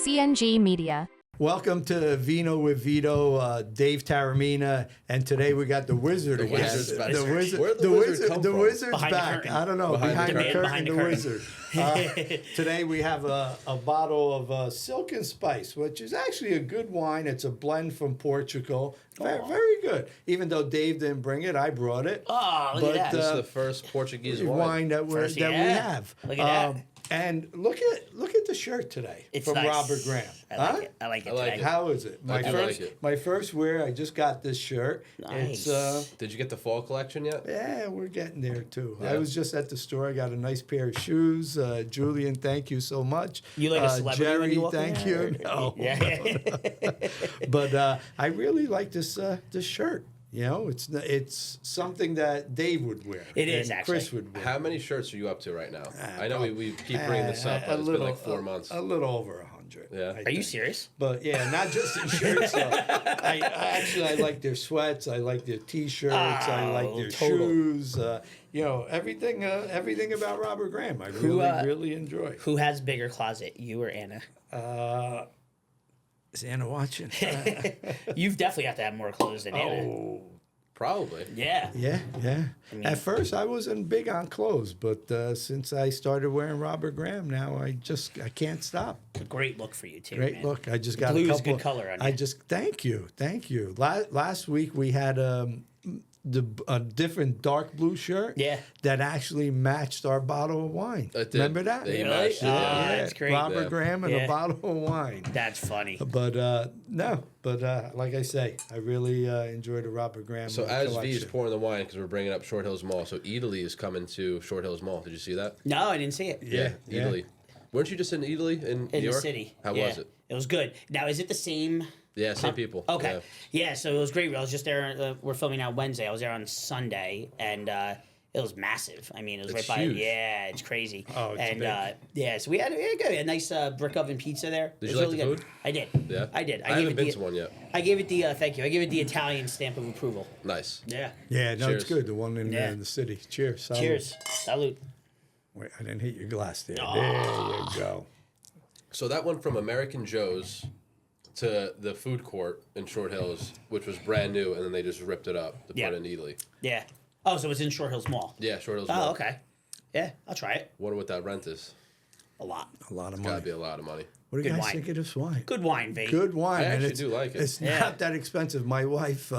CNG Media. Welcome to Vino with Vito, Dave Taramina, and today we got the Wizard again. Wizard's back. The Wizard, Where'd the Wizard come the from? Wizard's Behind the back. curtain. I don't know. Behind the curtain, the Wizard. Today we have a bottle of Silken Spice, which is actually a good wine. It's a blend from Portugal. Very good. Even though Dave didn't bring it, I brought it. Oh, look at that. This is the first Portuguese wine. that we have. Look at that. And look at the shirt today from nice. Robert Graham. I like it. I like it. I like today. it. How is it? I do like it. My first wear. I just got this shirt. Nice. It's Did you get the fall collection yet? yeah, we're getting there too. Yeah. I was just at the store. I got a nice pair of shoes. Julian, thank you so much. You like a celebrity Jerry, when you walk in thank there? you. No, Yeah. but I really like this shirt. You know, it's something that Dave would wear. It is, and actually. Chris would wear. How many shirts are you up to right now? I know we keep bringing this up, but it's been like 4 months. A little over 100. Yeah. I Are you think. serious? But yeah, not just in shirts. I like their sweats. I like their T-shirts. I like their total. shoes. You know, everything about Robert Graham. I really enjoy. Who has bigger closet, you or Anna? Is Anna watching? You've definitely got to have more clothes than Anna. Oh, Probably. Yeah. yeah. At first, I wasn't big on clothes, but since I started wearing Robert Graham, now I can't stop. It's a great look for you, too. Great man. look. I just got Blue a is couple. good color on I you. just thank you. Last week we had a different dark blue shirt. Yeah. That actually matched our bottle of wine. It did. Remember that? They Really? matched it, Oh, yeah. that's great. Robert Yeah. Graham and Yeah. a bottle of wine. That's funny. But like I say, I really enjoy the Robert Graham. So as collection. V's pouring the wine, because we're bringing up Short Hills Mall, so Italy is coming to Short Hills Mall. Did you see that? No, I didn't see it. Yeah. Italy. Weren't you just in Italy in New In York? the city. How Yeah. was it? It was good. Now, is it the same? Yeah, same people. Okay. Yeah, so it was great. I was just there. We're filming out Wednesday. I was there on Sunday, and it was massive. I mean, it was It's right by. huge. Yeah, it's crazy. Oh, it's and big. yeah, so we had a nice brick oven pizza there. Did It you was like the really food? good. I did. Yeah? I did. I gave haven't it been the, to one yet. I gave it the thank you. I gave it the Italian stamp of approval. Nice. Yeah. Yeah, no, it's Cheers. good. The one in Yeah. the city. Cheers. Salud. Cheers. Salute. Wait, I didn't hit your glass there. Oh. There you go. So that went from American Joe's to the food court in Short Hills, which was brand new, and then they just ripped it up to Yeah. put it in Italy. Yeah. Oh, so it's in Short Hills Mall. Yeah, Short Hills Oh, Mall. okay. Yeah, I'll try it. Wonder what that rent is. A lot. A lot of Gotta money. be a lot of money. What do you Good guys wine. think of this wine? Good wine, Vate. Good wine. I and actually it's, do like it. It's Yeah. not that expensive. My wife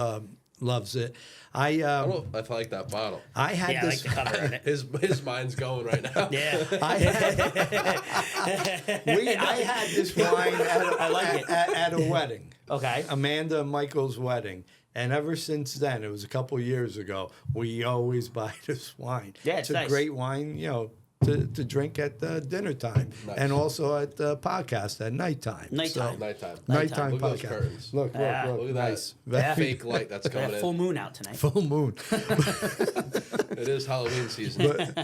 loves it. I don't know if I like that bottle. I had Yeah, I like this. the cover on it. His mind's going right now. Yeah. I had this wine at a wedding. Okay. Amanda and Michael's wedding. And ever since then, it was a couple years ago, we always buy this wine. Yeah, it's a nice. great wine, you know, to drink at dinner time Nice. and also at the podcast at nighttime. Nighttime. Nighttime. Nighttime Look at those podcast. curtains. Look, Yeah. look, Look at nice. that Very fake light that's We coming have full in. moon out tonight. full moon. It is Halloween season.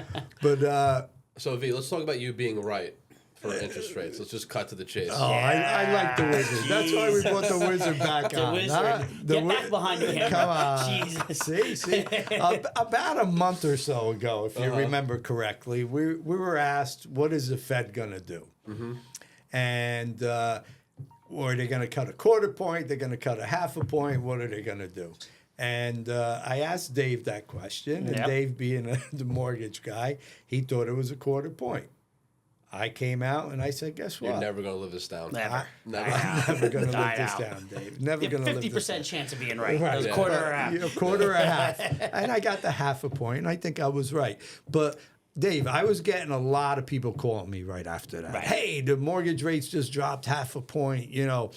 But So V, let's talk about you being right for interest rates. Let's just cut to the chase. oh, I like the wizard. That's why we brought the wizard back The on. wizard. huh? Get back behind the camera. Come on. Jesus. See, about a month or so ago, if you remember correctly, we were asked, what is the Fed going to do? And are they going to cut a quarter point? They're going to cut a half a point? What are they going to do? And I asked Dave that question, and Yep. Dave being the mortgage guy, he thought it was a quarter point. I came out and I said, guess what? You're never going to live this down. Never. Never. I'm never going to I live this know. down, Dave. Never You going have to live this down. 50% chance of being right. Right. That was a Yeah. quarter or a half. A quarter or a half. And I got the half a point, and I think I was right. But Dave, I was getting a lot of people calling me right after that. Right. Hey, the mortgage rates just dropped half a point. You know,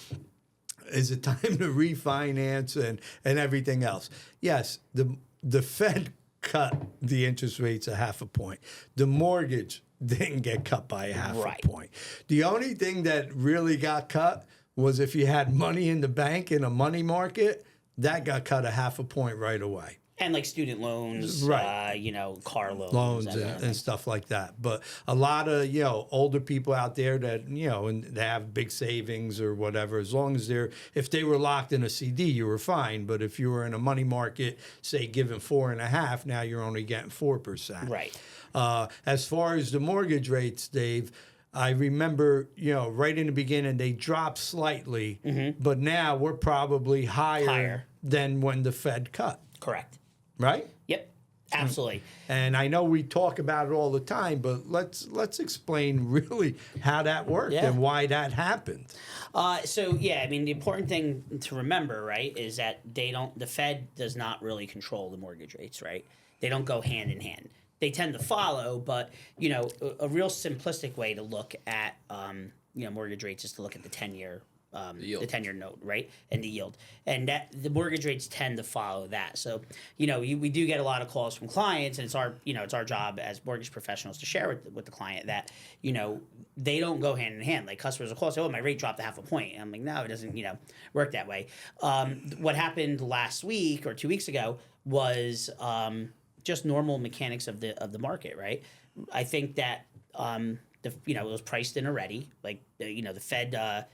is it time to refinance and everything else? Yes, the Fed cut the interest rates a half a point. The mortgage didn't get cut by a half Right. a point. The only thing that really got cut was if you had money in the bank in a money market, that got cut a half a point right away. And like student loans, Right. car loans. Loans that kind of and stuff like that. But a lot of, older people out there that, and they have big savings or whatever, as long as if they were locked in a CD, you were fine. But if you were in a money market, say given 4.5, now you're only getting 4%. Right. As far as the mortgage rates, Dave, I remember, right in the beginning, they dropped slightly, but now we're probably higher than when the Fed cut, Correct. right? Yep. Absolutely. And I know we talk about it all the time, but let's explain really how that worked and why that happened. So yeah, I mean, the important thing to remember, right, is that the Fed does not really control the mortgage rates, right? They don't go hand in hand. They tend to follow, but a real simplistic way to look at mortgage rates is to look at the 10-year the 10-year note, right, and the yield, and that the mortgage rates tend to follow that. So we do get a lot of calls from clients, and it's our job as mortgage professionals to share with the client that they don't go hand in hand. Like customers will call and say, "Oh, my rate dropped 0.5 point." And I'm like, no, it doesn't work that way. What happened last week or 2 weeks ago was just normal mechanics of the market, right? I think that it was priced in already. Like the Fed.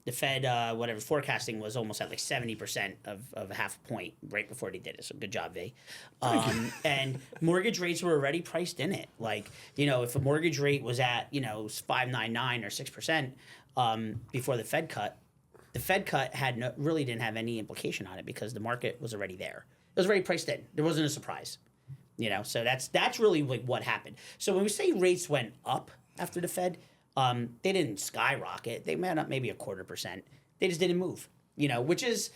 The Fed, whatever forecasting was almost at like 70% of a half a point right before they did it. So good job, V. And mortgage rates were already priced in it. Like, if a mortgage rate was at 5.99 or 6% before the Fed cut really didn't have any implication on it because the market was already there. It was already priced in. There wasn't a surprise. So that's really like what happened. So when we say rates went up after the Fed, they didn't skyrocket. They went up maybe 0.25%. They just didn't move, which is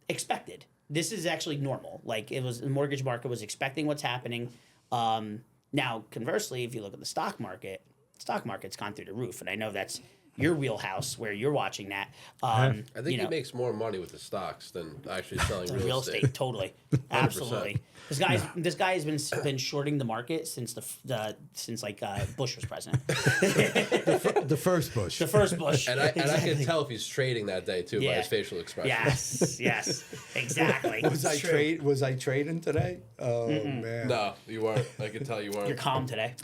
expected. This is actually normal. Like the mortgage market was expecting what's happening. Now, conversely, if you look at the stock market's gone through the roof. And I know that's your wheelhouse where you're watching that. I think he makes more money with the stocks than actually selling real estate. Totally, absolutely. This guy has been shorting the market since Bush was president. The first Bush. The first Bush. And I can tell if he's trading that day too by his facial expression. Yes, exactly. Was I trading today? Oh man. No, you weren't. I can tell you weren't. You're calm today.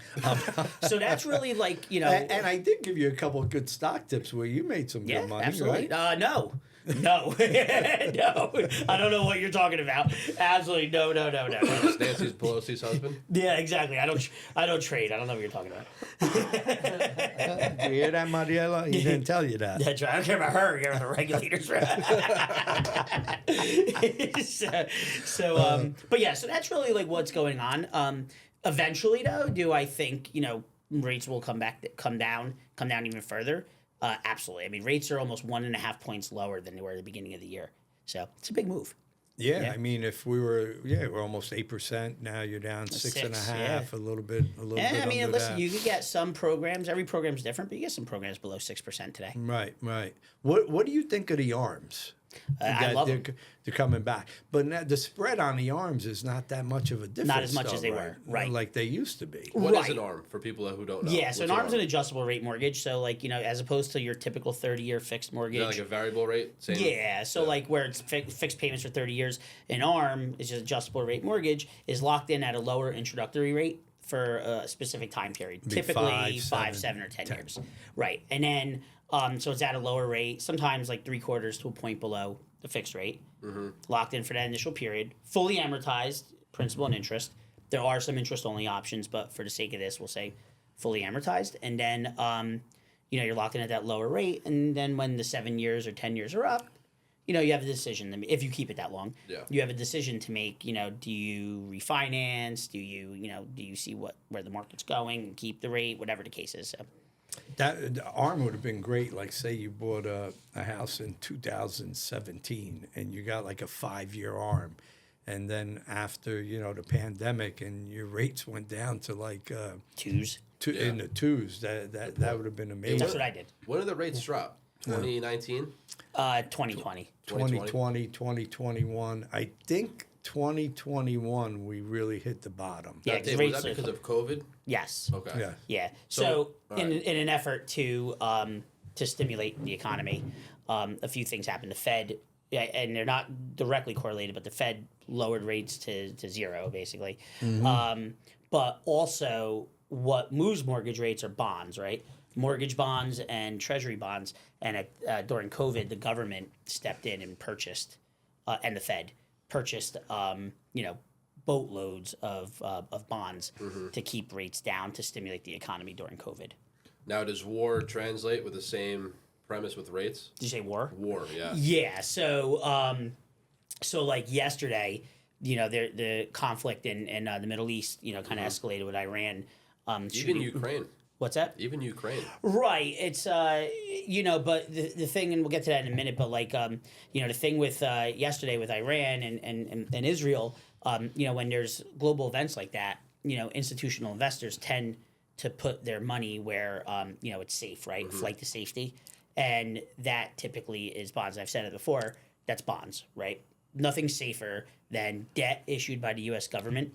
So that's really like And I did give you a couple of good stock tips where you made some good money, absolutely. right? No, no. I don't know what you're talking about. Absolutely, no. It's Nancy Pelosi's husband. Yeah, exactly. I don't trade. I don't know what you're talking about. Did you hear that, Mariela? He didn't tell you that. That's right. I don't care about her. I care about the regulators. So that's really like what's going on. Eventually, though, do I think rates will come down even further? Absolutely. I mean, rates are almost 1.5 points lower than they were at the beginning of the year. So it's a big move. Yeah, I mean, if we're almost 8%. Now you're down 6.5, a little bit. I mean, under listen, that. you could get some programs. Every program's different, but you get some programs below 6% today. Right. What do you think of the ARMs? I love them. They're coming back, but now the spread on the ARMs is not that much of a difference. Not as much as they were, right? Like they used to be. What is an ARM for people who don't know? Yeah, so an ARM is an adjustable rate mortgage. So like as opposed to your typical 30-year fixed mortgage. Is that like a variable rate? Same? Yeah, so like where it's fixed payments for 30 years, an ARM is just adjustable rate mortgage is locked in at a lower introductory rate for a specific time period, typically 5, 7, or 10 years. Right, and then so it's at a lower rate, sometimes like 3/4 to a point below the fixed rate, locked in for that initial period, fully amortized, principal and interest. There are some interest-only options, but for the sake of this, we'll say fully amortized. And then, you're locked in at that lower rate. And then when the 7 years or 10 years are up, you have a decision. If you keep it that long, you have a decision to make. Do you refinance? Do you see where the market's going and keep the rate, whatever the case is. So. That the ARM would have been great. Like, say you bought a house in 2017 and you got like a 5-year ARM, and then after the pandemic and your rates went down to like twos. In the twos. That would have been amazing. That's what I did. When did the rates drop? 2019. 2020. 2020, 2021. I think 2021 we really hit the bottom. Yeah, Was that because of COVID? Yes. Okay. Yeah. So right. in an effort to stimulate the economy, a few things happened. The Fed, and they're not directly correlated, but the Fed lowered rates to zero, basically. But also, what moves mortgage rates are bonds, right? Mortgage bonds and treasury bonds. And during COVID, the government stepped in and purchased, and the Fed purchased, boatloads of bonds to keep rates down to stimulate the economy during COVID. Now, does war translate with the same premise with rates? Did you say war? War, yeah. Yeah. So like yesterday, the conflict in the Middle East, kind of escalated with Iran. Even Ukraine. What's that? Even Ukraine. Right. It's but the thing, and we'll get to that in a minute. But like the thing with yesterday with Iran and Israel, when there's global events like that, institutional investors tend to put their money where it's safe, right? Flight to safety, and that typically is bonds. I've said it before. That's bonds, right? Nothing's safer than debt issued by the U.S. government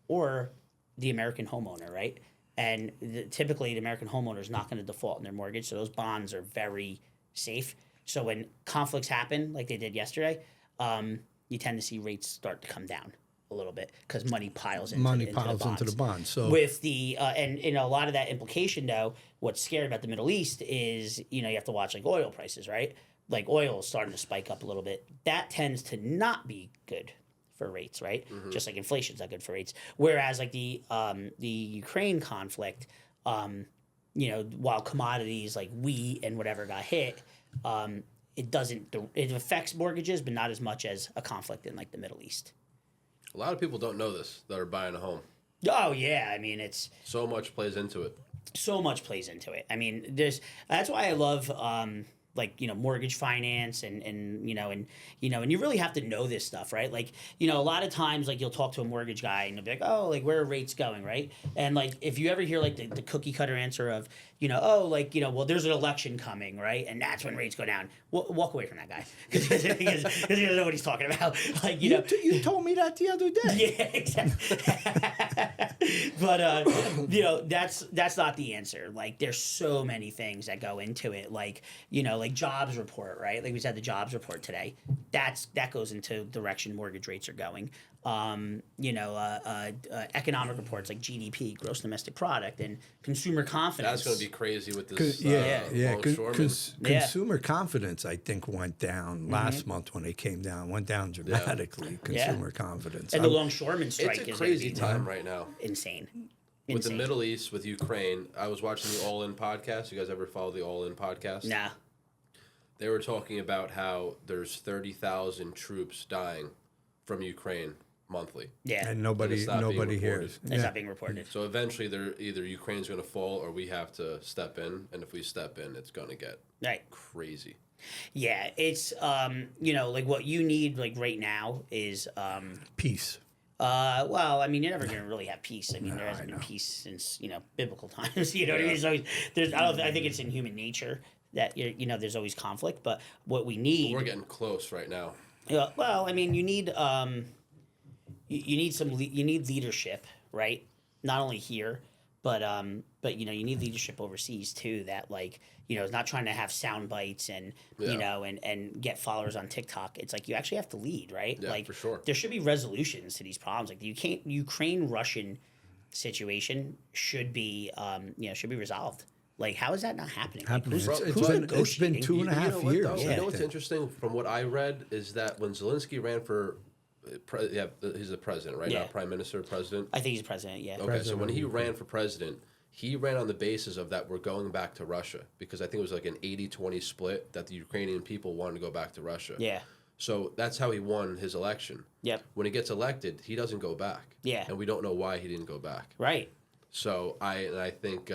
or the American homeowner, right? And typically, the American homeowner is not going to default in their mortgage, so those bonds are very safe. So when conflicts happen, like they did yesterday, you tend to see rates start to come down a little bit because money piles into the bonds. So with the and a lot of that implication, though, what's scary about the Middle East is you have to watch like oil prices, right? Like oil is starting to spike up a little bit. That tends to not be good for rates, right? Just like inflation's not good for rates. Whereas like the Ukraine conflict, while commodities like wheat and whatever got hit, it affects mortgages, but not as much as a conflict in like the Middle East. A lot of people don't know this that are buying a home. Oh yeah, I mean it's so much plays into it. So much plays into it. I mean, that's why I love mortgage finance and you really have to know this stuff, right? Like, a lot of times like you'll talk to a mortgage guy and they'll be like, oh, like where are rates going, right? And like if you ever hear like the cookie cutter answer of, well, there's an election coming, right? And that's when rates go down. Walk away from that guy because he doesn't know what he's talking about. Like you told me that the other day. Yeah, exactly. But that's not the answer. Like there's so many things that go into it. Like like jobs report, right? Like we said, the jobs report today. That goes into direction mortgage rates are going. Economic reports like GDP, gross domestic product, and consumer confidence. That's going to be crazy with this. Consumer confidence, I think, went down last month when they came down. Went down dramatically. Consumer confidence, and the longshoreman strike it's a is crazy time right now. Insane. With the Middle East, with Ukraine, I was watching the All In podcast. You guys ever follow the All In podcast? Nah. They were talking about how there's 30,000 troops dying from Ukraine monthly. Yeah. And nobody hears. It's not being reported. So eventually, either Ukraine's going to fall or we have to step in. And if we step in, it's going to get crazy. Yeah, it's like what you need like right now is peace. Well, I mean, you're never going to really have peace. I mean, there hasn't been peace since biblical times. You know what I mean? I think it's in human nature that there's always conflict. But what we need, we're getting close right now. Well, I mean, you need you need leadership, right? Not only here, but you need leadership overseas too. That is not trying to have sound bites and and get followers on TikTok. It's like you actually have to lead, right? Yeah, for sure. There should be resolutions to these problems. Like the Ukraine-Russian situation should be resolved. Like, how is that not happening? It's been 2.5 years. You know what's interesting from what I read is that when Zelensky ran for he's the president, right? Not prime minister, president. I think he's president. Yeah. Okay, president. So when he ran for president, he ran on the basis of that we're going back to Russia because I think it was like an 80-20 split that the Ukrainian people wanted to go back to Russia. Yeah. So that's how he won his election. Yep. When he gets elected, he doesn't go back. Yeah. And we don't know why he didn't go back. Right. So I think.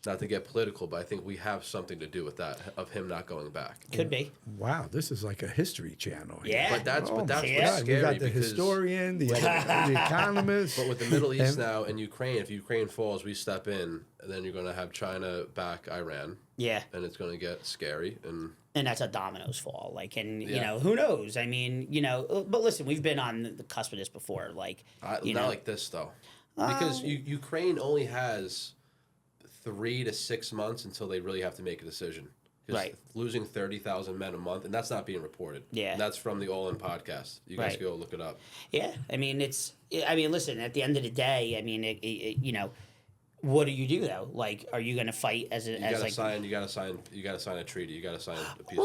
Not to get political, but I think we have something to do with that of him not going back. Could be. Wow, this is like a history channel. Yeah, but that's what's scary. You got the historian, the economist. But with the Middle East now and Ukraine, if Ukraine falls, we step in, and then you're going to have China back Iran. Yeah, and it's going to get scary, and that's a dominoes fall. Who knows? I mean, but listen, we've been on the cusp of this before. Not like this though, because Ukraine only has 3 to 6 months until they really have to make a decision. Right. Losing 30,000 men a month, and that's not being reported. Yeah. And that's from the All In podcast. You guys go look it up. Yeah. I mean, listen, at the end of the day, I mean, what do you do though? Like, are you going to fight as You got to sign a treaty. You got to sign a piece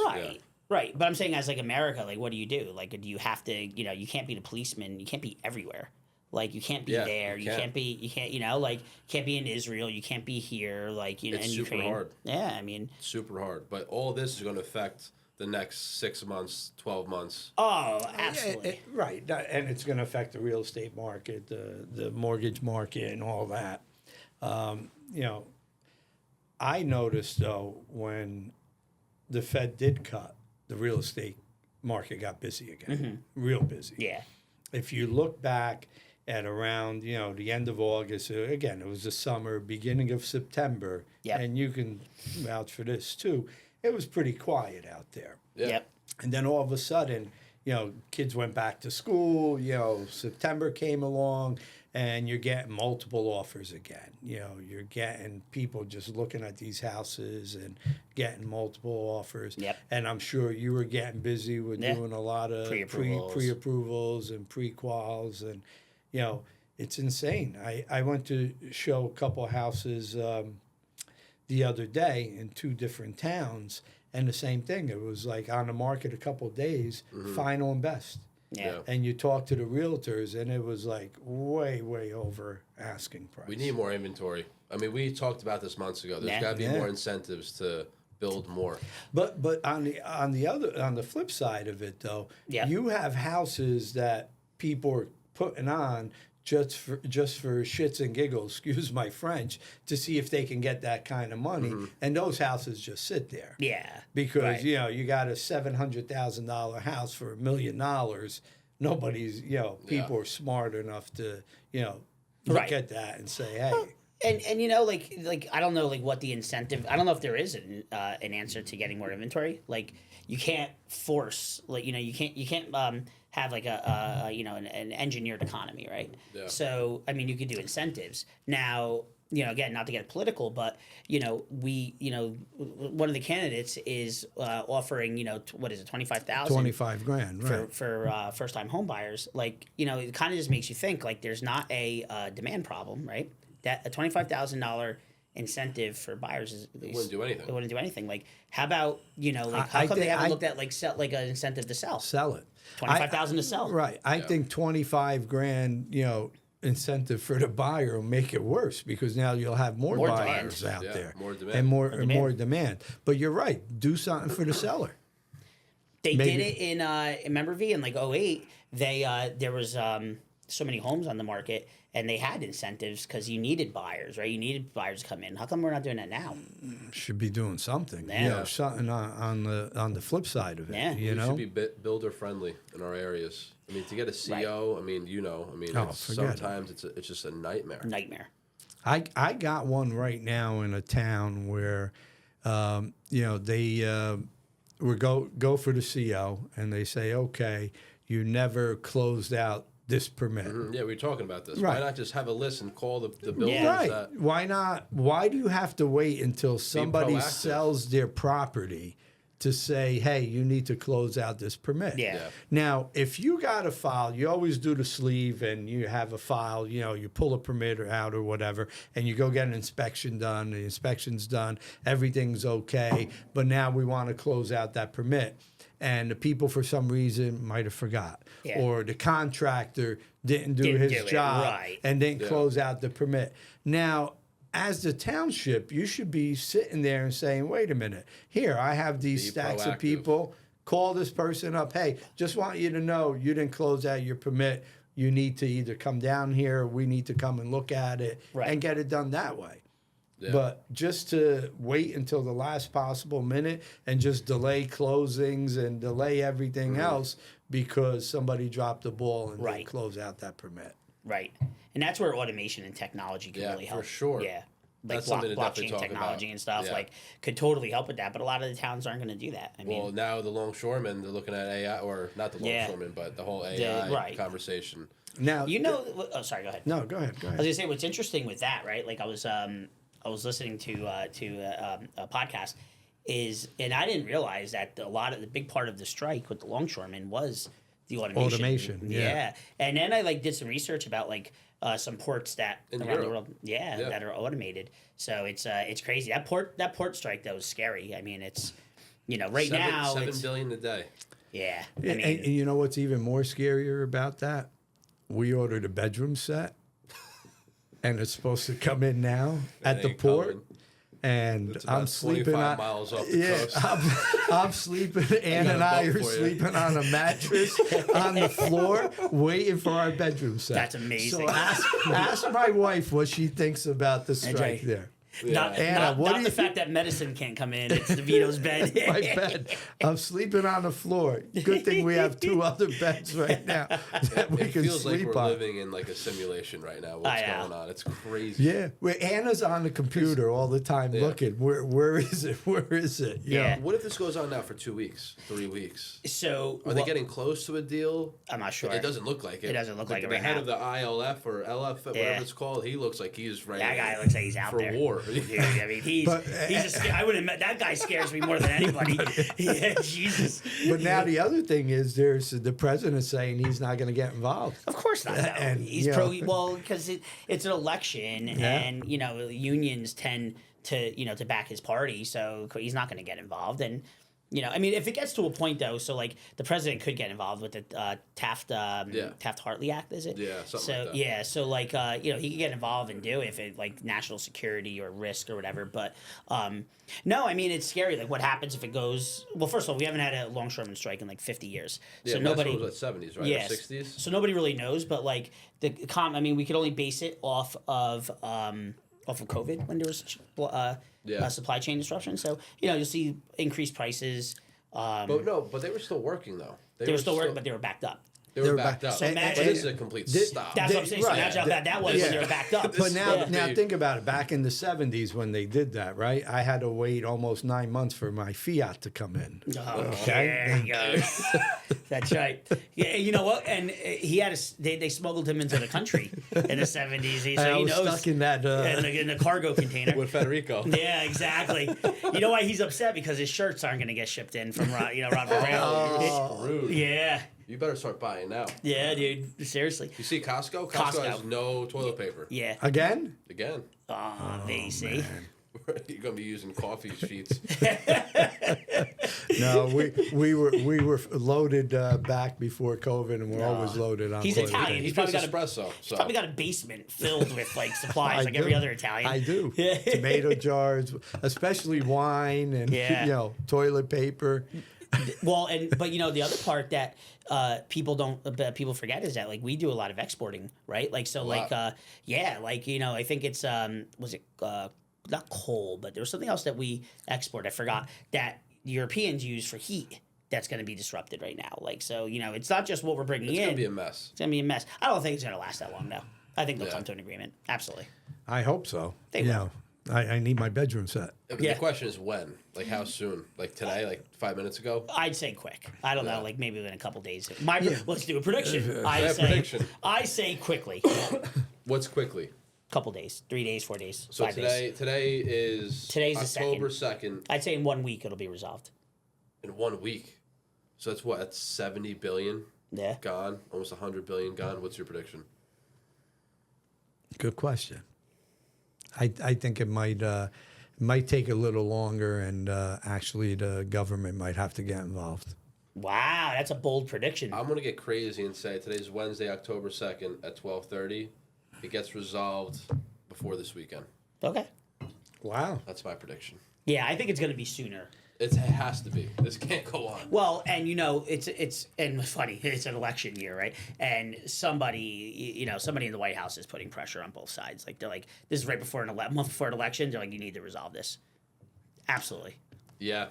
Right. But I'm saying as like America, like, what do you do? Like, do you have to, you can't be the policeman. You can't be everywhere. Like you can't be Yeah, there. you You can't. can't be. You can't. You know, like you can't be in Israel. You can't be here. Like It's in super Ukraine. hard. Yeah, I mean, Super hard. But all this is going to affect the next 6 months, 12 months. oh, Yeah, absolutely. right, and it's going to affect the real estate market, the mortgage market, and all that. You know, I noticed though when the Fed did cut, the real estate market got busy again, real busy. Yeah. If you look back at around the end of August, again it was the summer, beginning of September, Yep. and you can vouch for this too. It was pretty quiet out there. Yeah. Yep. And then all of a sudden, kids went back to school, September came along and you're getting multiple offers again. You're getting people just looking at these houses and getting multiple offers. Yep. And I'm sure you were getting busy with Yeah. doing a lot of Pre-approvals. pre-approvals and pre-quals. And, it's insane. I went to show a couple houses the other day in two different towns. And the same thing. It was like on the market a couple of days, final and best. Yeah. And you talk to the realtors, and it was like way, way over asking price. We need more inventory. I mean, we talked about this months ago. There's Yeah. got to be Yeah. more incentives to build more. But on the flip side of it, though, Yeah. you have houses that people are putting on just for shits and giggles, excuse my French, to see if they can get that kind of money, and those houses just sit there. Yeah. Because Right. you got a $700,000 house for $1 million. Nobody's people are smart enough to look Right. at that and say, hey, And like I don't know like what the incentive. I don't know if there is an answer to getting more inventory. Like you can't force you can't have like an engineered economy, right? Yeah. So I mean you could do incentives now. Again, not to get political, but one of the candidates is offering what is it, 25,000 $25 grand, right? for first time home buyers. Like it kind of just makes you think like there's not a demand problem, right? That a $25,000 incentive for buyers Wouldn't do anything. It wouldn't do anything. Like how about how I come they think- haven't looked at like like an incentive to sell? Sell it. 25,000 to sell. Right. I Yeah. think 25 grand, incentive for the buyer will make it worse because now you'll have more More buyers demand. out Yeah, there more demand. and more demand. more demand. But you're right. Do something for the seller. They Maybe- did it in remember V in like '08. They there was so many homes on the market and they had incentives because you needed buyers, right? You needed buyers to come in. How come we're not doing that now? Should be doing something. Yeah. Something on the flip side of it. Yeah. You We know. should be builder friendly in our areas. I mean, to get a CO, I mean, Oh, it's, forget it. sometimes it's just a nightmare. Nightmare. I got one right now in a town where, they would go for the CO and they say, okay, you never closed out this permit. Yeah, we were talking about this. Right. Why not just have a list and call the builders Yeah. Right. that Why not? Why do you have to wait until somebody proactive. sells their property to say, hey, you need to close out this permit? Yeah. Yeah. Now, if you got a file, you always do the sleeve and you have a file, you pull a permit out or whatever, and you go get an inspection done. The inspection's done. Everything's okay. But now we want to close out that permit. And the people, for some reason, might have forgot. Yeah. Or the contractor didn't do Didn't his do it, job right. and didn't Yeah. close out the permit. Now, as the township, you should be sitting there and saying, wait a minute, here, I have these Be stacks proactive. of people. Call this person up. Hey, just want you to know you didn't close out your permit. You need to either come down here, or we need to come and look at it Right. and get it done that way. Yeah. But just to wait until the last possible minute and just delay closings and delay everything else because somebody dropped the ball and Right. didn't close out that permit. Right. And that's where automation and technology can Yeah, really for help. sure. Yeah. Like That's something to definitely blockchain talk technology about. and stuff Yeah. like could totally help with that, but a lot of the towns aren't going to do that. I mean, Well, now the longshoremen, they're looking at AI, or not the Yeah. longshoremen, but the whole AI right. conversation. Now, oh, sorry, go ahead. no, go ahead. I was gonna say what's interesting with that, right? Like I was listening to a podcast, and I didn't realize that the big part of the strike with the longshoremen was the automation. Automation, yeah. And then I did some research about some ports that In around the Europe. world, Yeah. that are automated. So it's crazy. That port strike though is scary. I mean, it's right now $7 it's, billion a day. yeah. I And mean, you know what's even more scarier about that? we ordered a bedroom set, and it's supposed to come in now at the ain't port. coming. And It's about I'm sleeping 25 on miles off the coast. I'm sleeping. Ann got and a I boat are for you. sleeping on a mattress on the floor, waiting for our bedroom set. That's amazing. So ask my wife what she thinks about the strike Jay. there. Not, Anna, not, what not do the you fact that medicine can't come in. It's the Vito's bed. My bed. I'm sleeping on the floor. Good thing we have 2 other beds right now that we It can feels like sleep we're on. living in like a simulation right now. What's I know. going on? It's crazy. Yeah, where Anna's on the computer all the time looking. Where is it? Where is it? You Yeah. know? What if this goes on now for 2 weeks, 3 weeks? So Are they getting close to a deal? I'm not sure. It doesn't look like it. It doesn't look like it The right head now. of the ILF or LF, whatever Yeah. it's called, he looks like he's ready. That guy looks like he's out for there. war. Dude, I mean, he's I would admit that guy scares me more than anybody. Yeah, Jesus. But now the other thing is, there's the president saying he's not going to get involved. Of course not. No. And, He's you pro. know. Well, because it's an election, and unions tend to back his party, so he's not going to get involved. And I mean, if it gets to a point though, so like the president could get involved with the Taft-Hartley Act, is it? Yeah, something so like that. yeah, so like he could get involved and do it if it like national security or risk or whatever. But no, I mean it's scary. Like what happens if it goes? Well, first of all, we haven't had a longshoreman strike in like 50 years, Yeah, so but nobody. that's what was at 70s, right? Yes. Or 60s? So nobody really knows, but like I mean, we could only base it off of COVID when there was supply chain disruption. So you'll see increased prices. But they were still working though. They were still working, but they were backed up. They were backed up. So But imagine- this is a complete stop. That's what I'm saying. So Right. imagine how bad that was when they were backed up. But now, Yeah. now think about it. Back in the 70s when they did that, right? I had to wait almost 9 months for my Fiat to come in. There he goes. That's right. Yeah, you know what? And he had they smuggled him into the country in the 70s. So I he was knows. stuck in that. in the cargo container. With Federico. Yeah, exactly. You know why he's upset? Because his shirts aren't going to get shipped in from Robert Rail. Oh, you're screwed. Yeah. You better start buying now. Yeah, dude. Seriously. You see Costco? Costco. Has no toilet paper. Yeah. Again? Again. They see. You're gonna be using coffee sheets. No, we were loaded back before COVID, and we're always loaded on. He's toilet Italian. paper. He's probably got a espresso. So probably got a basement filled with like supplies, I like every do. other Italian. I do. Tomato jars, especially wine and Yeah. toilet paper. Well, but the other part that people forget is that like we do a lot of exporting, right? Like so, like I think it's was it not coal, but there was something else that we export. I forgot that Europeans use for heat. That's going to be disrupted right now. Like so, it's not just what we're bringing it's in. gonna be a mess. It's gonna be a mess. I don't think it's gonna last that long though. I think they'll Yeah. come to an agreement. Absolutely. I hope so. They You will. know, I need my bedroom set. Yeah. The question is when? Like how soon? Like today? Like 5 minutes ago? I'd say quick. I don't know, like maybe within a couple days. Let's do a prediction. Prediction. I say quickly. What's quickly? Couple days, 3 days, 4 days, So 5 days. today is Today's the October 2nd. I'd say in 1 week it'll be resolved. In 1 week. So that's what? That's 70 billion Yeah. gone. Almost 100 billion gone. What's your prediction? Good question. I think it might take a little longer, and actually the government might have to get involved. Wow, that's a bold prediction. I'm gonna get crazy and say today's Wednesday, October 2nd at 12:30. It gets resolved before this weekend. Okay. Wow. That's my prediction. Yeah, I think it's going to be sooner. It has to be. This can't go on. Well, and it's funny. It's an election year, right? And somebody in the White House is putting pressure on both sides. Like they're like, this is right before month before an election. They're like, you need to resolve this. Absolutely. Yeah.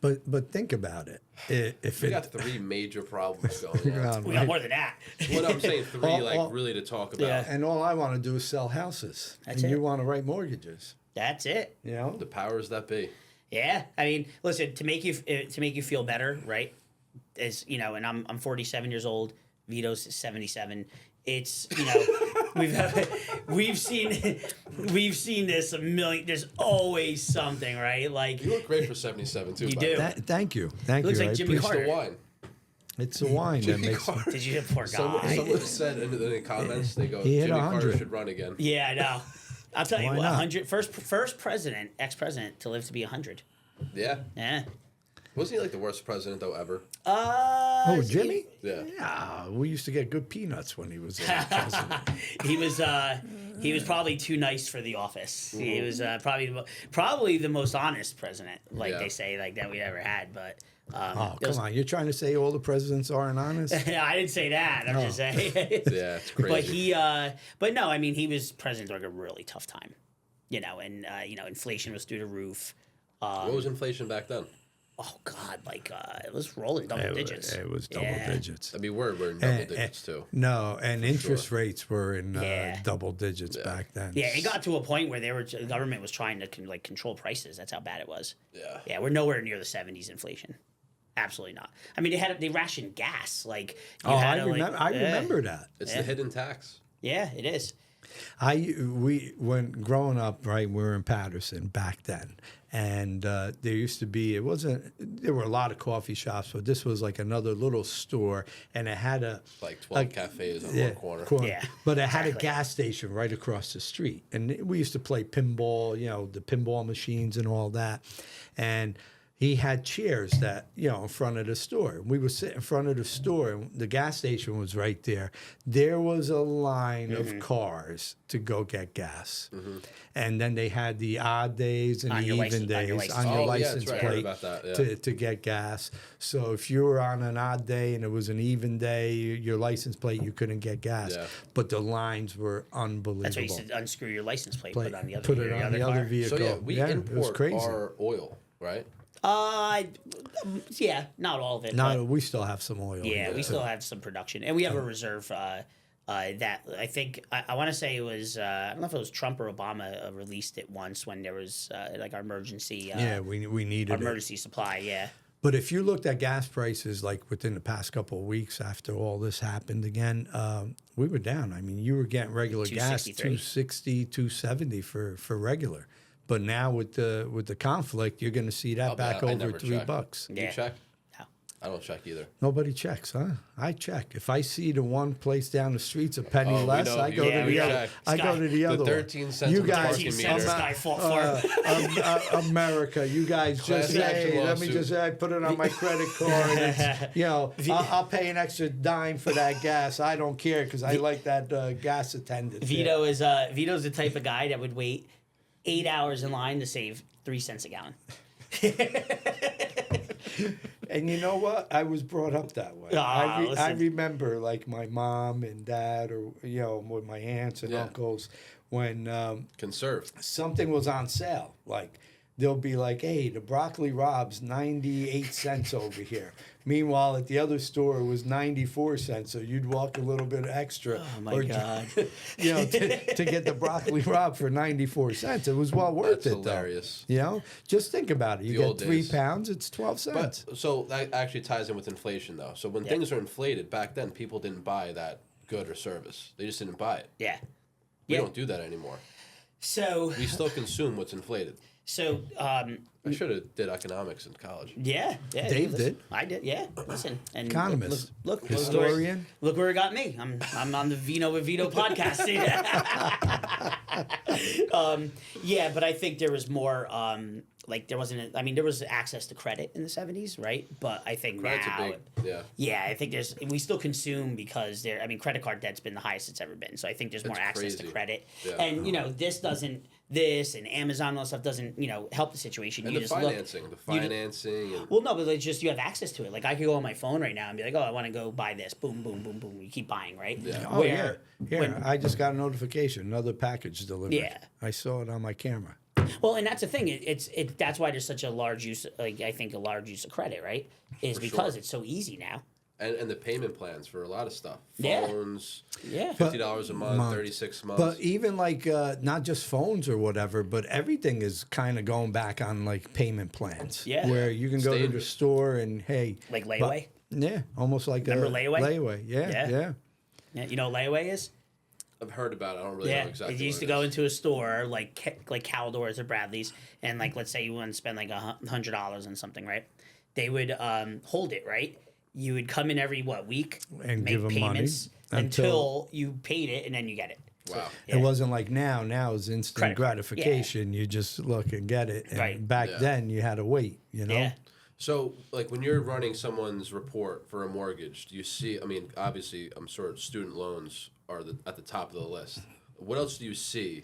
But think about it. If We it, got 3 major problems going on. We got more than that. What I'm saying, 3 Oh, really to talk about. Yeah. and all I want to do is sell houses, That's and it. you want to write mortgages. That's it. You know, The powers that be. Yeah, I mean, listen, to make you feel better, right? As and I'm 47 years old. Vito's 77. It's we've seen this a million. There's always something, right? Like You look great for 77 too. You by do. the way. Thank you. looks you. like I Jimmy It's appreciate- the Carter. wine. It's the wine that Jimmy makes. Carter. Did you poor Someone guy? said in the comments, they go, He hit Jimmy Carter 100. should run again. Yeah, I know. I'll tell you Why what. not? 100 first president, ex-president to live to be 100. Yeah. Yeah. Wasn't he like the worst president though ever? Oh, Jimmy? Yeah. Yeah, we used to get good peanuts when he was president. He was probably too nice for the office. He was probably the most honest president, like they say, like that we ever had. But Come on, you're trying to say all the presidents aren't honest? I didn't say that. I'm just saying. Yeah, it's crazy. But no, I mean, he was president during a really tough time, and inflation was through the roof. What was inflation back then? Oh God, it was rolling double digits. It was double digits. I mean, we're in double digits too. No, and interest rates were in double digits back then. Yeah, it got to a point where the government was trying to control prices. That's how bad it was. Yeah. Yeah, we're nowhere near the 70s inflation. Absolutely not. I mean, they rationed gas. I remember that. It's the hidden tax. Yeah, it is. When growing up, right, we were in Patterson back then, and there used to be, there were a lot of coffee shops, but this was like another little store, and it had like 12 cafes on one corner. Yeah, but it had a gas station right across the street, and we used to play pinball, the pinball machines and all that, and he had chairs that, in front of the store. We would sit in front of the store, and the gas station was right there. There was a line of cars to go get gas. And then they had the odd days and the even days on your license plate to get gas. So if you were on an odd day and it was an even day, your license plate, you couldn't get gas. Yeah. But the lines were unbelievable. That's why you said unscrew your license plate, put it on the other vehicle. So yeah, we import our oil, right? Yeah, not all of it. No, we still have some oil. Yeah, we still have some production, and we have a reserve. That I think I want to say it was I don't know if it was Trump or Obama released it once when there was our emergency. We needed emergency supply. Yeah. But if you looked at gas prices like within the past couple of weeks after all this happened again, we were down. I mean, you were getting regular gas $2.60, $2.70 for regular. But now with the conflict, you're going to see that back over $3. You check? No. I don't check either. Nobody checks, huh? I check. If I see the one place down the street's a penny less, I go to the other. I go to the other one. 13 cents. You guys, 13 cents. Sky fought for America. You guys just say, let me just say, I put it on my credit card. And, I'll pay an extra dime for that gas. I don't care because I like that gas attendant. Vito's the type of guy that would wait 8 hours in line to save 3 cents a gallon. And you know what? I was brought up that way. I remember like my mom and dad, or with my aunts and uncles, when conserve something was on sale. Like they'll be like, "Hey, the broccoli Rob's 98 cents over here." Meanwhile, at the other store, it was 94 cents. So you'd walk a little bit extra. Oh my God! To get the broccoli Rob for 94 cents. It was well worth it. Hilarious. Though. Just think about it. You get 3 pounds, it's 12 cents. But, so that actually ties in with inflation, though. So when things are inflated back then, people didn't buy that good or service. They just didn't buy it. Yeah. We don't do that anymore. So we still consume what's inflated. So I should have did economics in college. Yeah. Dave did. I did. Yeah. Listen, and economist, look historian. Look where it got me. I'm on the Vino with Vito podcast. Yeah, but I think there was more. There wasn't. There was access to credit in the 70s, right? But I think Credit's now, yeah, I think we still consume because credit card debt's been the highest it's ever been. So I think there's more access to credit, and this and Amazon and all that stuff doesn't help the situation. And you the just financing. Well, no, but it's just you have access to it. Like I could go on my phone right now and be like, oh, I want to go buy this. Boom, boom, boom, boom. You keep buying, right? Yeah. Here, I just got a notification. Another package delivered. Yeah. I saw it on my camera. Well, and that's the thing. That's why there's such a large use. I think a large use of credit, right? Is because it's so easy now. And the payment plans for a lot of stuff. Phones. Yeah. $50 a month, 36 months. But even not just phones or whatever, but everything is kind of going back on like payment plans. Yeah. Where you can go to the store and like layaway. Almost like remember layaway. Layaway. Yeah. You know what layaway is? I've heard about it. I don't really know exactly. You used to go into a store like Caldor's or Bradley's, and let's say you want to spend like $100 on something, right? They would hold it, right? You would come in every week and make give them payments money until you paid it, and then you get it. Wow. It wasn't like now. Now is instant gratification. You just look and get it. And back then you had to wait. Yeah. So, like, when you're running someone's report for a mortgage, do you see? I mean, obviously, I'm sure student loans are at the top of the list. What else do you see?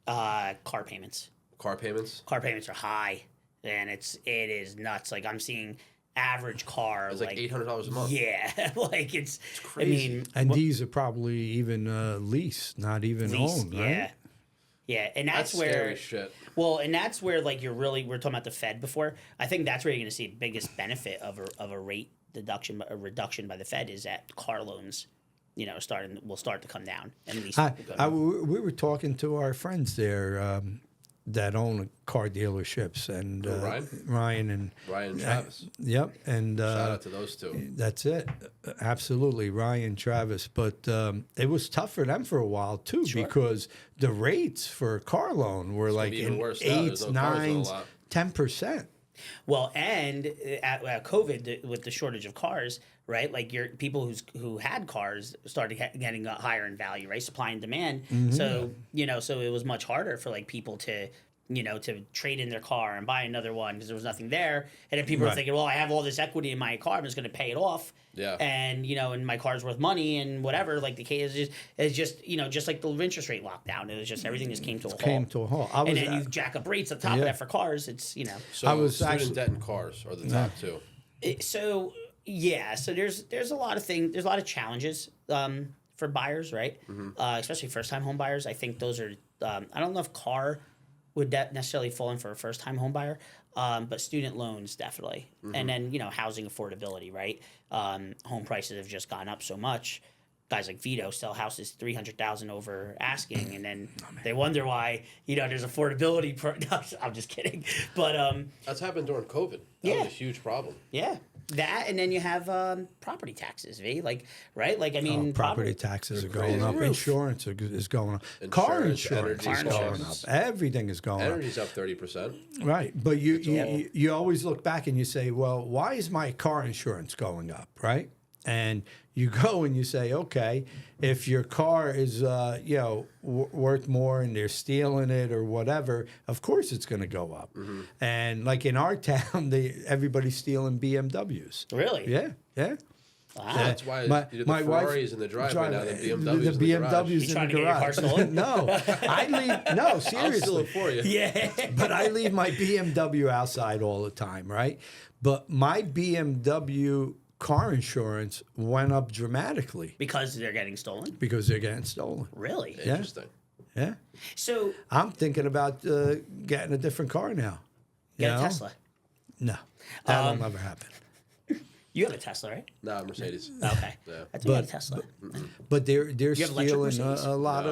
Car payments. Car payments. Car payments are high, and it is nuts. Like I'm seeing average car It's like $800 a month. Yeah, like it's crazy. I mean, And these are probably even lease, not even owned, right? yeah. Yeah, and that's where scary shit. Well, and that's where like we're talking about the Fed before. I think that's where you're going to see the biggest benefit of a rate deduction, a reduction by the Fed is that car loans, will start to come down, and at least we were talking to our friends there that own car dealerships, and Ryan and Travis. Yep, and Shout out to those two. That's it, absolutely, Ryan, Travis. But it was tough for them for a while too, because the rates for a car loan were like in worse now. There's 8s, no cars on the 9s, lot. 10%. Well, and at COVID, with the shortage of cars, right? Like people who had cars started getting higher in value, right? Supply and demand. Mm-hmm. So so it was much harder for like people to trade in their car and buy another one because there was nothing there. And then people were thinking, well, I have all this equity in my car, I'm just going to pay it off. Yeah. And and my car's worth money and whatever. Like the case is just just like the interest rate lockdown. It was just everything just came to a halt. And then you jack up rates on top of that for cars. It's So student debt and cars are the top two. So there's a lot of things. There's a lot of challenges for buyers, right? Mm-hmm. Especially first time home buyers. I think those are. I don't know if car would necessarily fall in for a first time home buyer, but student loans definitely, and then housing affordability, right? Home prices have just gone up so much. Guys like Vito sell houses $300,000 over asking, and then they wonder why there's affordability. No, I'm just kidding, but that's happened during COVID. That was a huge problem. Yeah. That, and then you have property taxes, right? Like, I mean, property taxes are going up. Insurance is going up. Car insurance is going up. Everything is going up. Energy's up 30%. Right, but you always look back and you say, well, why is my car insurance going up, right? And you go and you say, okay, if your car is worth more and they're stealing it or whatever, of course it's going to go up. Mm-hmm. And like in our town, everybody's stealing BMWs. Really? Yeah. Wow. That's why the Ferraris in the driveway now, the BMWs the in the garage. BMWs in the garage. No, seriously. I'll steal it for you. Yeah. But I leave my BMW outside all the time, right? But my BMW car insurance went up dramatically. Because they're getting stolen? Because they're getting stolen. Really? Interesting. Yeah. So I'm thinking about getting a different car now. Get a Tesla? No. That'll never happen. You have a Tesla, right? No, Mercedes. Okay. Yeah. I think you have a Tesla. But they're stealing a lot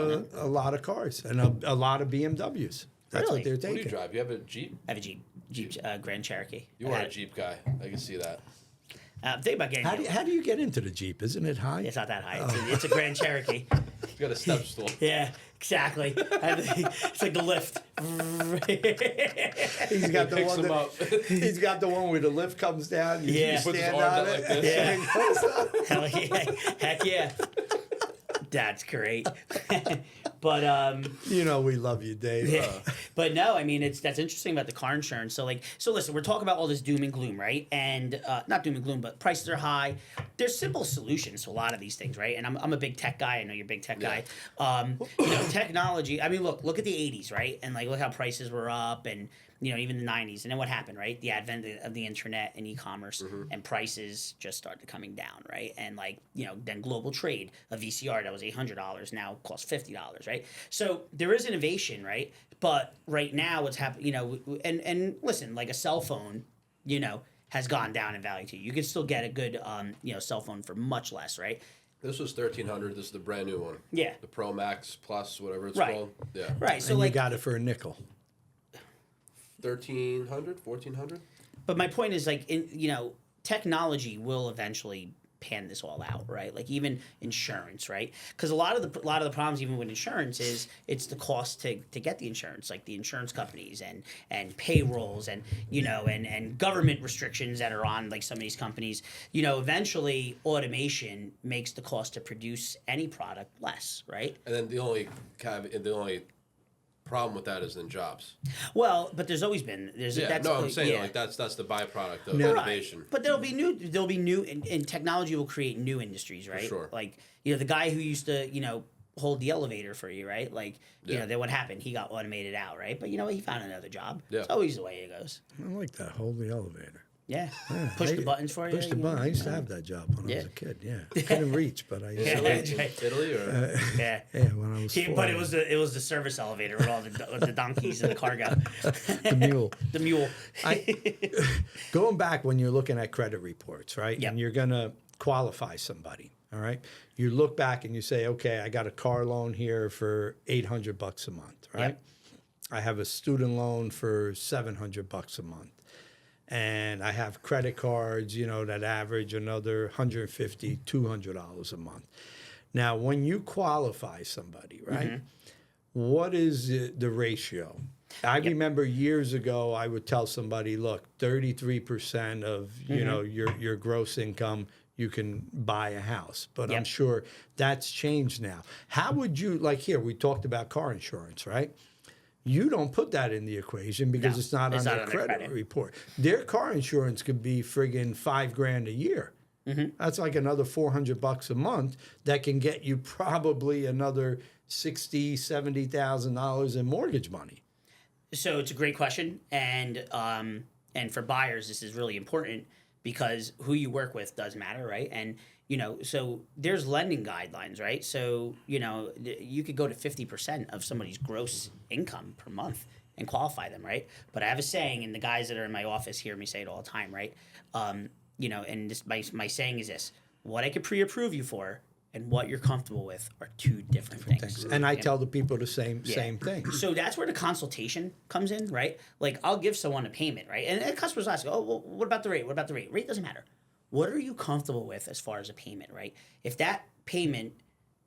of cars and a lot of BMWs. That's Really? what they're What do taking. you drive? You have a Jeep? I have a Jeep Grand Cherokee. You are a Jeep guy. I can see that. I'm thinking about getting How do you get into the Jeep? Isn't it high? It's not that high. It's a Grand Cherokee. You got a step stool. Yeah, exactly. It's like the lift. He's got the Picks one them up. He's got the one where the lift comes down. You Yeah. Puts his stand arms on out it. like this. Yeah. and it goes up. Hell yeah. Heck yeah. That's great. But We love you, Dave. yeah. But no, I mean that's interesting about the car insurance. So listen, we're talking about all this doom and gloom, right? And not doom and gloom, but prices are high. There's simple solutions to a lot of these things, right? And I'm a big tech guy. I know you're a big tech guy. Technology. I mean, look at the 80s, right? And look how prices were up, and even the 90s. And then what happened, right? The advent of the internet and e-commerce, and prices just started coming down, right? And then global trade, a VCR that was $800 now costs $50, right? So there is innovation, right? But right now what's happening, and listen, like a cell phone, has gone down in value too. You can still get a good, cell phone for much less, right? This was $1,300. This is the brand new one. Yeah. The Pro Max Plus, whatever it's Right. called. Yeah. Right. So And you got it for a nickel. 1,300, 1,400. But my point is, technology will eventually pan this all out, right? Like even insurance, right? Because a lot of the problems, even with insurance, is it's the cost to get the insurance, like the insurance companies and payrolls and and government restrictions that are on like some of these companies. Eventually automation makes the cost to produce any product less, right? And then the only problem with that is then jobs. Well, but there's always been I'm saying like that's the byproduct of innovation. But there'll be new, and technology will create new industries, right? For sure. Like the guy who used to hold the elevator for you, right? Like then what happened? He got automated out, right? But he found another job. Yeah. It's always the way it goes. I like that. Hold the elevator. Yeah. Push the buttons for you. Push the button. I used to have that job when I was a kid. Yeah, couldn't reach, but I used to reach. Right. Italy or Yeah. Yeah, when I was 4. But it was the service elevator with all the donkeys and the cargo. The mule. The mule. Going back when you're looking at credit reports, right? Yep. And you're going to qualify somebody, all right? You look back and you say, okay, I got a car loan here for $800 a month, right? Yep. I have a student loan for $700 a month. And I have credit cards, that average another $150, $200 a month. Now, when you qualify somebody, right, what is the ratio? I remember years ago, I would tell somebody, look, 33% of, your gross income, you can buy a house. But I'm sure that's changed now. How would you, like here, we talked about car insurance, right? You don't put that in the equation because it's not on their credit report. Their car insurance could be friggin' $5,000 a year. That's like another $400 a month that can get you probably another $60,000-$70,000 in mortgage money. So it's a great question, and for buyers, this is really important because who you work with does matter, right? And so there's lending guidelines, right? So you could go to 50% of somebody's gross income per month and qualify them, right? But I have a saying, and the guys that are in my office hear me say it all the time, right? And this my saying is this: what I could pre-approve you for and what you're comfortable with are two different things. And I tell the people the same thing. So that's where the consultation comes in, right? Like I'll give someone a payment, right? And customers ask, oh, well, what about the rate? What about the rate? Rate doesn't matter. What are you comfortable with as far as a payment, right? If that payment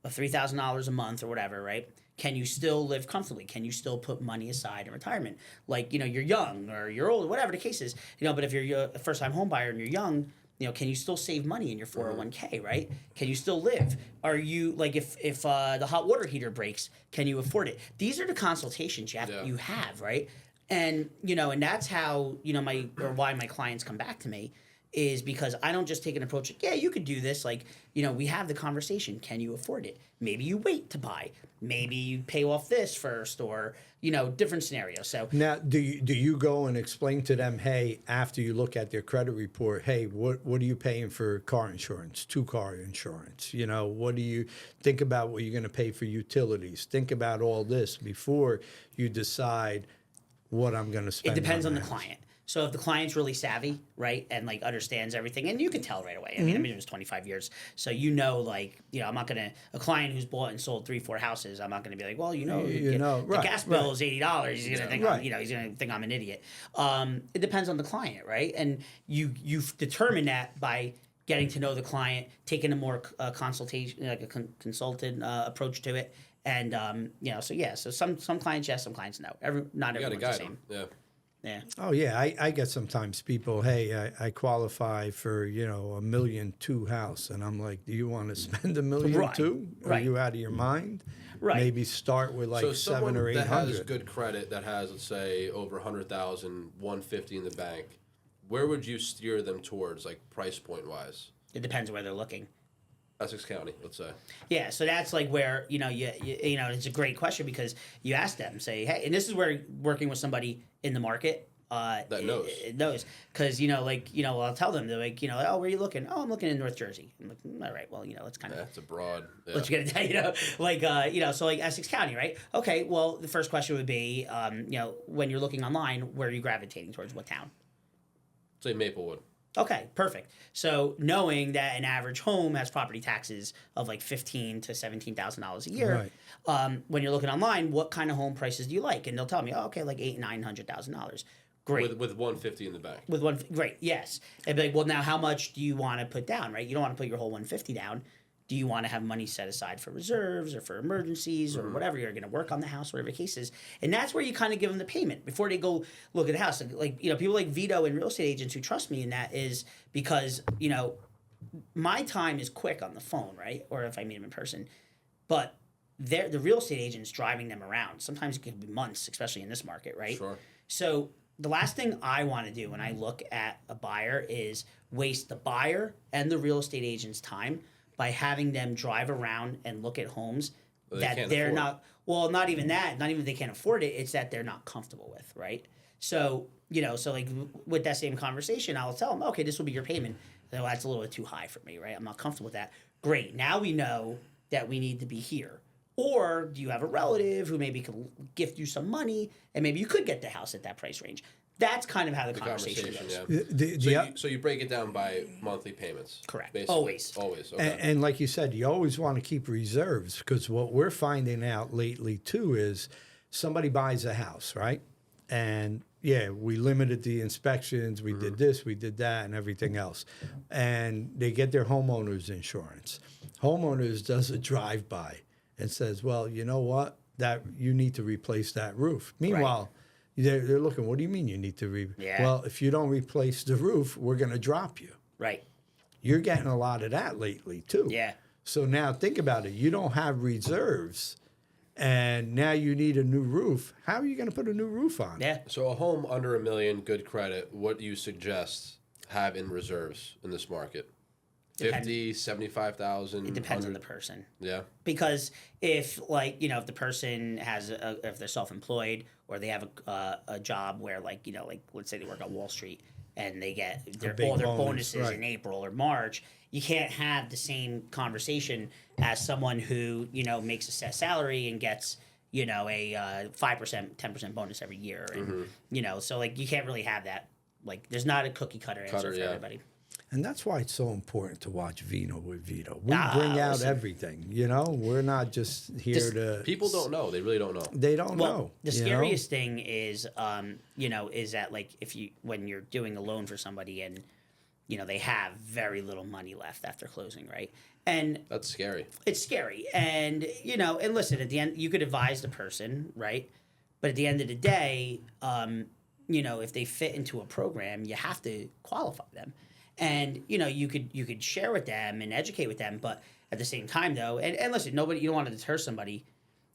of $3,000 a month or whatever, right? Can you still live comfortably? Can you still put money aside in retirement? Like, you're young or you're old, whatever the case is, but if you're a first-time home buyer and you're young, can you still save money in your 401k, right? Can you still live? Are you, like, if the hot water heater breaks, can you afford it? These are the consultations you have, right? And, and that's how, why my clients come back to me is because I don't just take an approach like, yeah, you could do this. Like, we have the conversation. Can you afford it? Maybe you wait to buy. Maybe you pay off this first or, different scenarios. So now, do you go and explain to them, hey, after you look at their credit report, hey, what are you paying for car insurance, 2-car insurance? What do you think about what you're going to pay for utilities? Think about all this before you decide what I'm going to spend. It depends on the client. So if the client's really savvy, right, and like understands everything, and you can tell right away. I mean, it was 25 years, so I'm not gonna a client who's bought and sold 3-4 houses. I'm not gonna be like, well, the gas bill is $80. He's gonna think he's gonna think I'm an idiot. It depends on the client, right? And you've determined that by getting to know the client, taking a more consultation, like a consultant approach to it, and so some clients yes, some clients no. Not everyone's the same. Yeah. Yeah. Oh yeah, I get sometimes people, hey, I qualify for $1.2 million house, and I'm like, do you want to spend $1.2 million? Are you out of your mind? Right. Maybe start with like 700 or 800. That has good credit, that has, let's say, over 100,000, 150 in the bank. Where would you steer them towards, like price point wise? It depends where they're looking. Essex County, let's say. Yeah, so that's like where it's a great question because you ask them, say, hey, and this is where working with somebody in the market that knows. It knows because I'll tell them they're like oh, where are you looking? Oh, I'm looking in North Jersey. I'm like, all right, well let's kind of that's a broad. Yeah. Let's get it so like Essex County, right? Okay, well the first question would be when you're looking online, where are you gravitating towards? What town? Say Maplewood. Okay, perfect. So knowing that an average home has property taxes of like $15,000 to $17,000 a year, when you're looking online, what kind of home prices do you like? And they'll tell me, like $800,000-$900,000. Great. With 150 in the bank. Great, yes. And be like, well, now how much do you want to put down? Right? You don't want to put your whole 150 down. Do you want to have money set aside for reserves or for emergencies or whatever? You're going to work on the house, whatever the case is. And that's where you kind of give them the payment before they go look at the house. Like, people like Vito and real estate agents who trust me in that is because, my time is quick on the phone, right? Or if I meet them in person. But the real estate agent's driving them around. Sometimes it could be months, especially in this market, right? Sure. So the last thing I want to do when I look at a buyer is waste the buyer and the real estate agent's time by having them drive around and look at homes that they're not, well, not even that, not even if they can't afford it, it's that they're not comfortable with, right? So, so like with that same conversation, I'll tell them, okay, this will be your payment. Well, that's a little bit too high for me, right? I'm not comfortable with that. Great. Now we know that we need to be here. Or do you have a relative who maybe can gift you some money and maybe you could get the house at that price range? That's kind of how the conversation goes. Yeah. So you break it down by monthly payments. Correct. Basically. Always. Okay. And like you said, you always want to keep reserves because what we're finding out lately too is somebody buys a house, right? And yeah, we limited the inspections, we did this, we did that, and everything else. And they get their homeowner's insurance. Homeowners does a drive-by and says, well, you know what? That you need to replace that roof. Meanwhile, they're looking, what do you mean you need to Well, if you don't replace the roof, we're going to drop you. Right. You're getting a lot of that lately, too. Yeah. So now think about it. You don't have reserves, and now you need a new roof. How are you going to put a new roof on? Yeah. So a home under $1 million, good credit, what do you suggest have in reserves in this market? 50, 75,000. It depends on the person. Yeah. Because if if the person has if they're self-employed or they have a job where let's say they work on Wall Street and they get all their bonuses in April or March, you can't have the same conversation as someone who makes a set salary and gets a 5%, 10% bonus every year, and so you can't really have that. There's not a cookie cutter answer for everybody. And that's why it's so important to watch Vino with Vito. We bring out everything, We're not just here to... People don't know. They really don't know. They don't know. The scariest thing is, is that when you're doing a loan for somebody and, they have very little money left after closing, right? And that's scary. It's scary. And, and listen, at the end, you could advise the person, right? But at the end of the day, if they fit into a program, you have to qualify them. And you could share with them and educate with them, but at the same time though, and listen, you don't want to deter somebody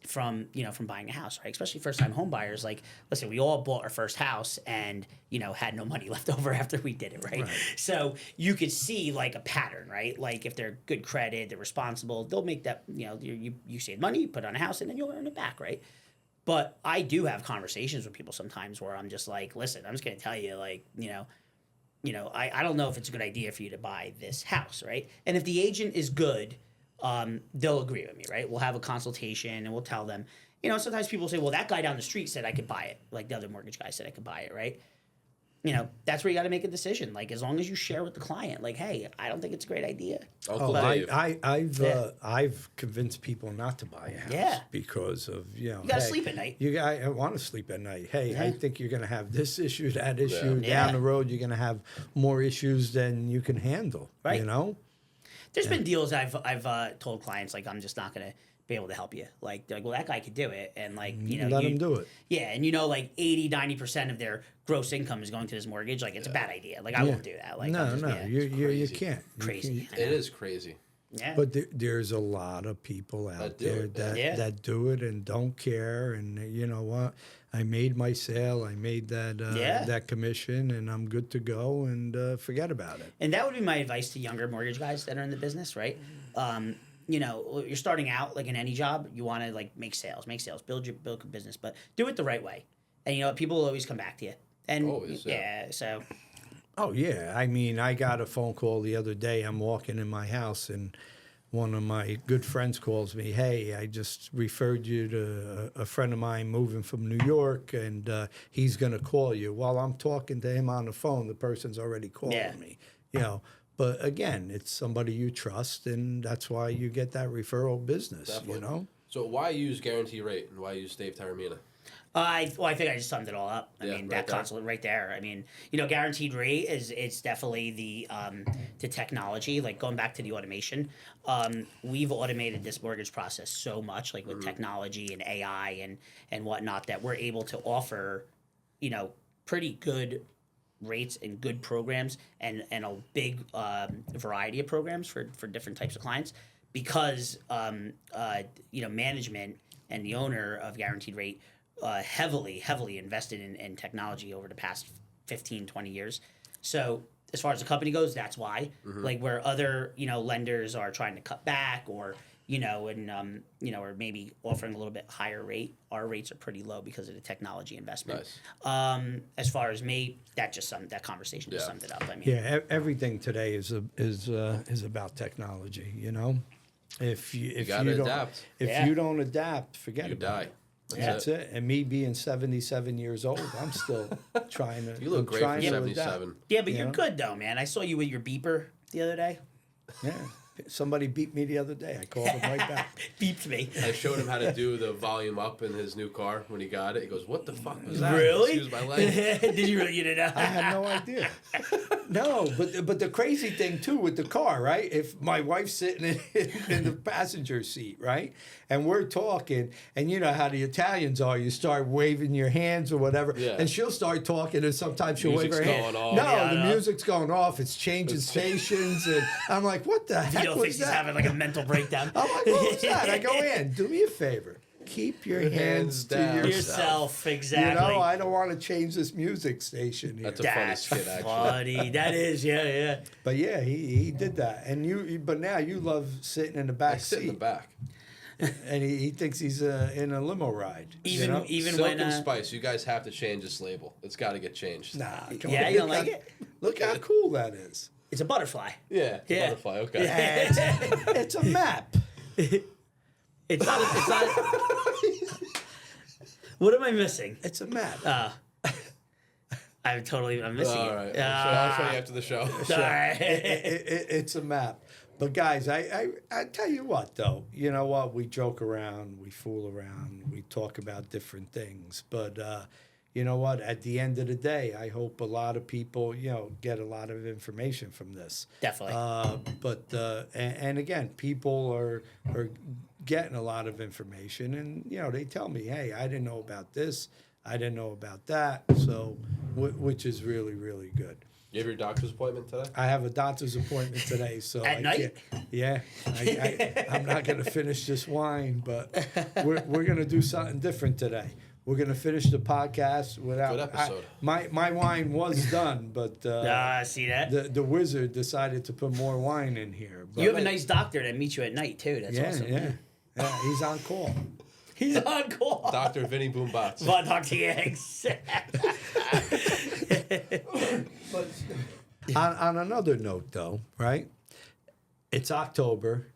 from buying a house, right? Especially first time home buyers. Listen, we all bought our first house and had no money left over after we did it, right? So you could see a pattern, right? If they're good credit, they're responsible, they'll make that you save money, you put it on a house, and then you'll earn it back, right? But I do have conversations with people sometimes where I'm just listen, I'm just gonna tell you, I don't know if it's a good idea for you to buy this house, right? And if the agent is good, they'll agree with me, right? We'll have a consultation and we'll tell them. Sometimes people say, well, that guy down the street said I could buy it. The other mortgage guy said I could buy it, right? That's where you got to make a decision. As long as you share with the client, hey, I don't think it's a great idea. I've convinced people not to buy a house because of you got to sleep at night. I want to sleep at night. Hey, I think you're going to have this issue, that issue down the road. You're going to have more issues than you can handle. Right. There's been deals I've told clients I'm just not going to be able to help you. Well, that guy could do it, and let him do it. Yeah, and 80-90% of their gross income is going to this mortgage. It's a bad idea. I won't do that. You can't. Crazy. It is crazy. Yeah. But there's a lot of people out there that do it and don't care. And you know what? I made my sale. I made that commission, and I'm good to go. And forget about it. And that would be my advice to younger mortgage guys that are in the business, right? You're starting out in any job. You want to make sales, build a business, but do it the right way. And people will always come back to you. And always, so. Oh yeah, I got a phone call the other day. I'm walking in my house, and one of my good friends calls me. Hey, I just referred you to a friend of mine moving from New York, and he's gonna call you. While I'm talking to him on the phone, the person's already calling me. But again, it's somebody you trust, and that's why you get that referral business. Definitely. So why use guarantee rate, and why use Dave Taramina? I think I just summed it all up. That console right there. Guaranteed rate it's definitely the technology. Going back to the automation, we've automated this mortgage process so much, with technology and AI and whatnot, that we're able to offer, pretty good rates and good programs and a big variety of programs for different types of clients because management and the owner of Guaranteed Rate heavily invested in technology over the past 15, 20 years. So as far as the company goes, that's why. Like where other lenders are trying to cut back or or maybe offering a little bit higher rate. Our rates are pretty low because of the technology investment. Nice. As far as me, that conversation just summed it up. I mean, everything today is about technology. If you gotta don't adapt. if you don't adapt, forget You about die. it. That's it. And me being 77 years old, I'm still trying to. You look I'm great trying for to 77. adapt. yeah, but you're good though, man. I saw you with your beeper the other day. Yeah. Somebody beat me the other day. I called him right back. Beeped me. I showed him how to do the volume up in his new car when he got it. He goes, "What the fuck was that?" Really? Excuse my language. Did you really? You didn't know? I had no idea. No, but the crazy thing too with the car, right? If my wife's sitting in the passenger seat, right, and we're talking, and you know how the Italians are, you start waving your hands or whatever, Yeah. and she'll start talking, and sometimes she'll wave Music's her hand. going off. No, Yeah, I the know. music's going off. It's changing stations, and I'm like, what the heck Vito was thinks he's that? having like a mental breakdown. I'm like, what was that? I go in. Do me a favor. Keep your hands hands to down. Yourself, exactly. You know, I don't want to change this music station here. That's a funny That's skit, actually. funny. That is, yeah. But yeah, he did that, and but now you love sitting in the I back sit seat, in the back. and he thinks he's in a limo ride. Even you know? even Silken when Spice, you guys have to change this label. It's got to get changed. Nah, come Yeah, on. you don't Look like how- it? Look how cool that is. it's a butterfly. Yeah, it's a Yeah. butterfly. Okay. And it's a map. It's not. It's not. What am I missing? It's a map. I'm missing All it. right. I'll show you after the show. All right. It's a map. But guys, I tell you what though, you know what? We joke around, we fool around, we talk about different things. But you know what? At the end of the day, I hope a lot of people, get a lot of information from this. Definitely. And again, people are getting a lot of information, and they tell me, hey, I didn't know about this, I didn't know about that. So, which is really, really good. You have your doctor's appointment today? I have a doctor's appointment today, so At night? Yeah, I'm not going to finish this wine, but we're going to do something different today. We're going to finish the podcast without. Good episode. My wine was done, but See that? the wizard decided to put more wine in here. But You have a nice doctor that meets you at night too. That's yeah, awesome. yeah, he's on call. He's on call. Dr. Vinny Boombots. Von Dr. Yanks. On another note, though, right? It's October.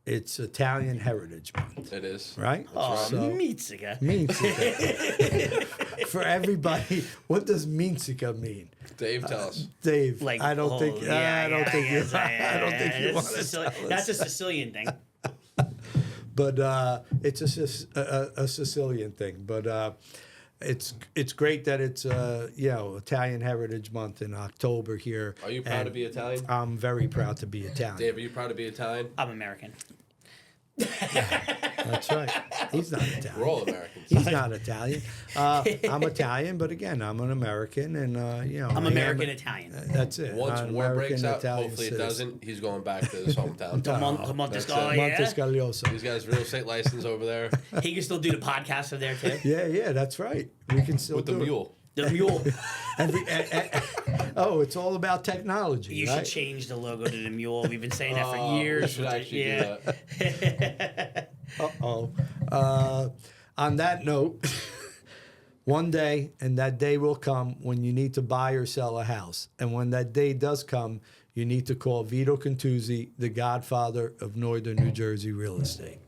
It's Italian Heritage Month, It is. right? Oh, So- Mizzica. Minzica. For everybody, what does Minzica mean? Dave, tell us. Dave, Like, I don't think. I don't think you. I don't think you want to tell us. That's a Sicilian thing. But it's a Sicilian thing. But it's great that it's Italian Heritage Month in October here. Are you proud to be Italian? I'm very proud to be Italian. Dave, are you proud to be Italian? I'm American. That's right. He's not Italian. We're all Americans. He's not Italian. I'm Italian, but again, I'm an American, and I'm American Italian. That's it. Once I'm war American breaks out, Italian hopefully it citizen. doesn't, he's going back to his hometown. Monte That's Scaglioso, it. Monte yeah. Scaglioso. He's got his real estate license over there He can still do the podcast from there too. Yeah, that's right. We can still with the do it. mule. The mule. Oh, it's all about technology. You right? should change the logo to the mule. We've been saying that for We years. should actually do that. On that note, one day, and that day will come when you need to buy or sell a house. And when that day does come, you need to call Vito Cantuzzi, the godfather of Northern New Jersey real estate.